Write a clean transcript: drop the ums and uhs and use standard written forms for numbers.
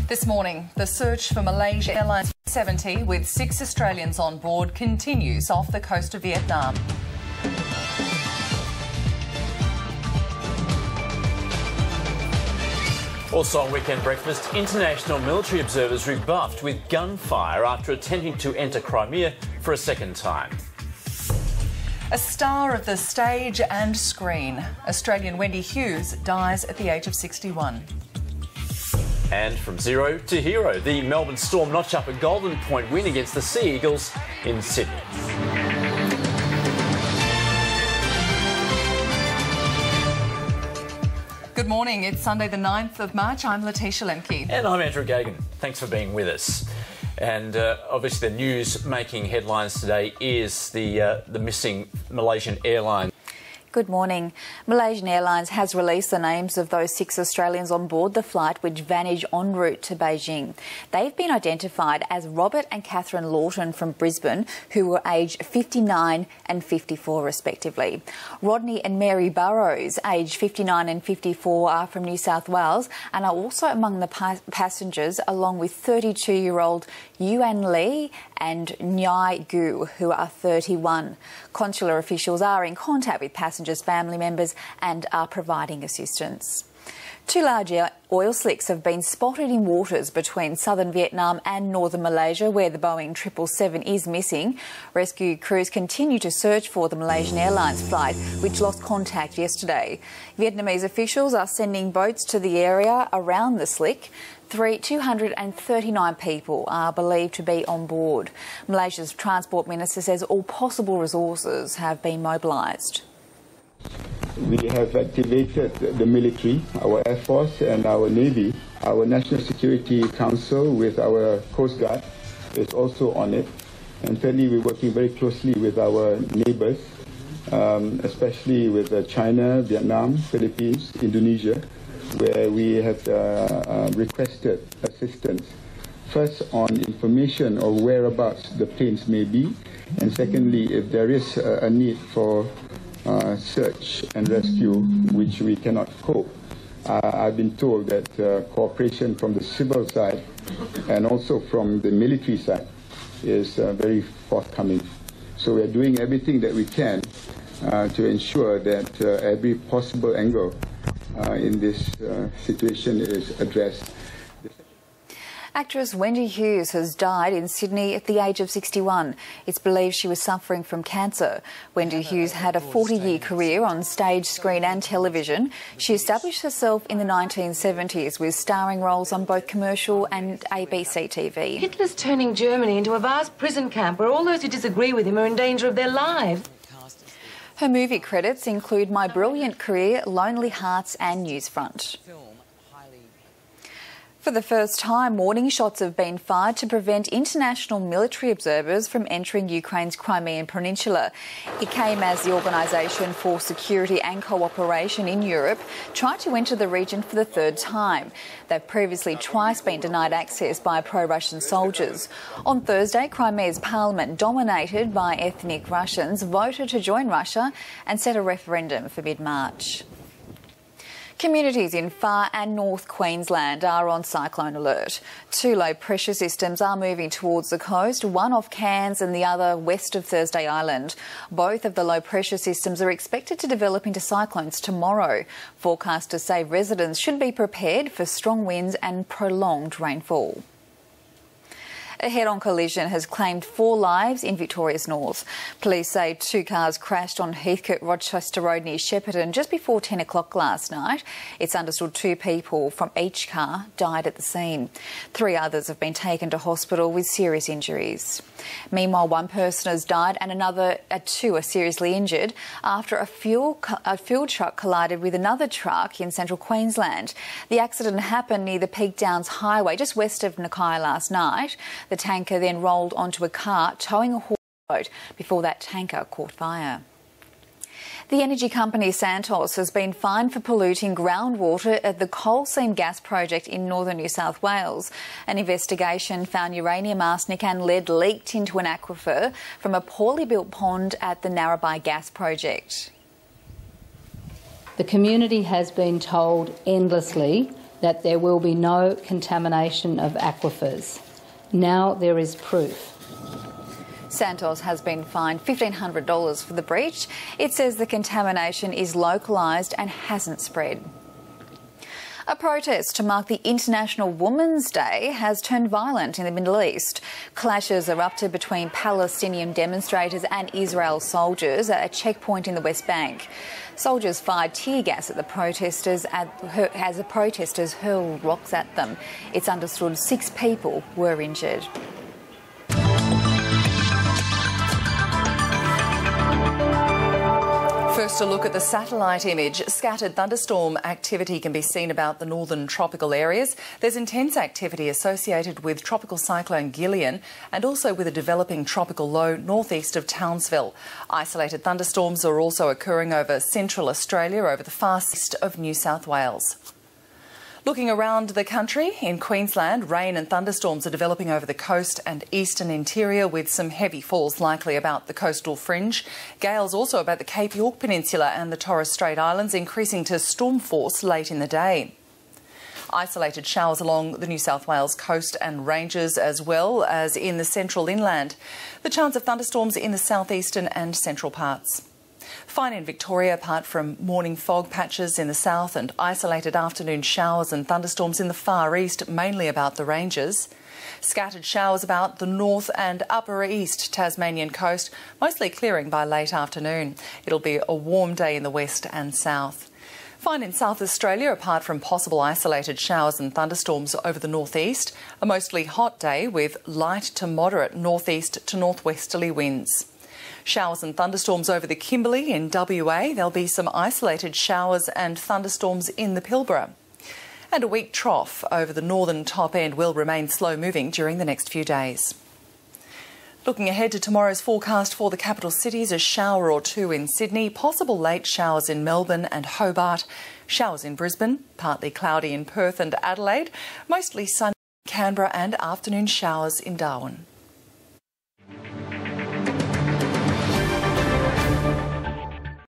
This morning, the search for Malaysia Airlines 70 with 6 Australians on board continues off the coast of Vietnam. Also on Weekend Breakfast, international military observers rebuffed with gunfire after attempting to enter Crimea for a second time. A star of the stage and screen, Australian Wendy Hughes dies at the age of 61. And from zero to hero, the Melbourne Storm notch up a golden point win against the Sea Eagles in Sydney. Good morning, it's Sunday the 9th of March. I'm Letitia Lemke. And I'm Andrew Gagan. Thanks for being with us. And obviously the news making headlines today is the missing Malaysian airline. Good morning. Malaysian Airlines has released the names of those 6 Australians on board the flight which vanished en route to Beijing. They've been identified as Robert and Catherine Lawton from Brisbane, who were aged 59 and 54 respectively. Rodney and Mary Burrows, aged 59 and 54, are from New South Wales and are also among the passengers, along with 32-year-old Yuan Lee and Nhai Gu, who are 31. Consular officials are in contact with passengers' family members and are providing assistance. 2 large oil slicks have been spotted in waters between southern Vietnam and northern Malaysia, where the Boeing 777 is missing. Rescue crews continue to search for the Malaysian Airlines flight, which lost contact yesterday. Vietnamese officials are sending boats to the area around the slick. 239 people are believed to be on board. Malaysia's Transport Minister says all possible resources have been mobilised. We have activated the military, our Air Force and our Navy. Our National Security Council with our Coast Guard is also on it. And thirdly, we're working very closely with our neighbours, especially with China, Vietnam, Philippines, Indonesia, where we have requested assistance, first on information of whereabouts the planes may be, and secondly, if there is a need for search and rescue, which we cannot cope. I've been told that cooperation from the civil side and also from the military side is very forthcoming. So we are doing everything that we can to ensure that every possible angle in this situation is addressed. Actress Wendy Hughes has died in Sydney at the age of 61. It's believed she was suffering from cancer. Wendy Hughes had a 40-year career on stage, screen and television. She established herself in the 1970s with starring roles on both commercial and ABC TV. Hitler's turning Germany into a vast prison camp where all those who disagree with him are in danger of their lives. Her movie credits include My Brilliant Career, Lonely Hearts and Newsfront. For the first time, warning shots have been fired to prevent international military observers from entering Ukraine's Crimean Peninsula. It came as the Organisation for Security and Cooperation in Europe tried to enter the region for the 3rd time. They've previously twice been denied access by pro-Russian soldiers. On Thursday, Crimea's parliament, dominated by ethnic Russians, voted to join Russia and set a referendum for mid-March. Communities in far and north Queensland are on cyclone alert. 2 low pressure systems are moving towards the coast, one off Cairns and the other west of Thursday Island. Both of the low pressure systems are expected to develop into cyclones tomorrow. Forecasters say residents should be prepared for strong winds and prolonged rainfall. A head-on collision has claimed 4 lives in Victoria's north. Police say 2 cars crashed on Heathcote Rochester Road near Shepparton just before 10 o'clock last night. It's understood 2 people from each car died at the scene. 3 others have been taken to hospital with serious injuries. Meanwhile, 1 person has died and another 2 are seriously injured after a fuel truck collided with another truck in central Queensland. The accident happened near the Peak Downs Highway just west of Nakai last night. The tanker then rolled onto a car towing a haul boat before that tanker caught fire. The energy company Santos has been fined for polluting groundwater at the coal seam gas project in northern New South Wales. An investigation found uranium, arsenic and lead leaked into an aquifer from a poorly built pond at the Narrabri gas project. The community has been told endlessly that there will be no contamination of aquifers. Now there is proof. Santos has been fined $1,500 for the breach. It says the contamination is localised and hasn't spread. A protest to mark the International Women's Day has turned violent in the Middle East. Clashes erupted between Palestinian demonstrators and Israel soldiers at a checkpoint in the West Bank. Soldiers fired tear gas at the protesters as the protesters hurled rocks at them. It's understood 6 people were injured. First, a look at the satellite image. Scattered thunderstorm activity can be seen about the northern tropical areas. There's intense activity associated with tropical cyclone Gillian and also with a developing tropical low northeast of Townsville. Isolated thunderstorms are also occurring over central Australia, over the far east of New South Wales. Looking around the country, in Queensland, rain and thunderstorms are developing over the coast and eastern interior with some heavy falls likely about the coastal fringe. Gales also about the Cape York Peninsula and the Torres Strait Islands, increasing to storm force late in the day. Isolated showers along the New South Wales coast and ranges as well as in the central inland. The chance of thunderstorms in the southeastern and central parts. Fine in Victoria, apart from morning fog patches in the south and isolated afternoon showers and thunderstorms in the far east, mainly about the ranges. Scattered showers about the north and upper east Tasmanian coast, mostly clearing by late afternoon. It'll be a warm day in the west and south. Fine in South Australia, apart from possible isolated showers and thunderstorms over the northeast. A mostly hot day with light to moderate northeast to northwesterly winds. Showers and thunderstorms over the Kimberley in WA. There'll be some isolated showers and thunderstorms in the Pilbara. And a weak trough over the northern top end will remain slow moving during the next few days. Looking ahead to tomorrow's forecast for the capital cities, a shower or two in Sydney, possible late showers in Melbourne and Hobart, showers in Brisbane, partly cloudy in Perth and Adelaide, mostly sunny in Canberra and afternoon showers in Darwin.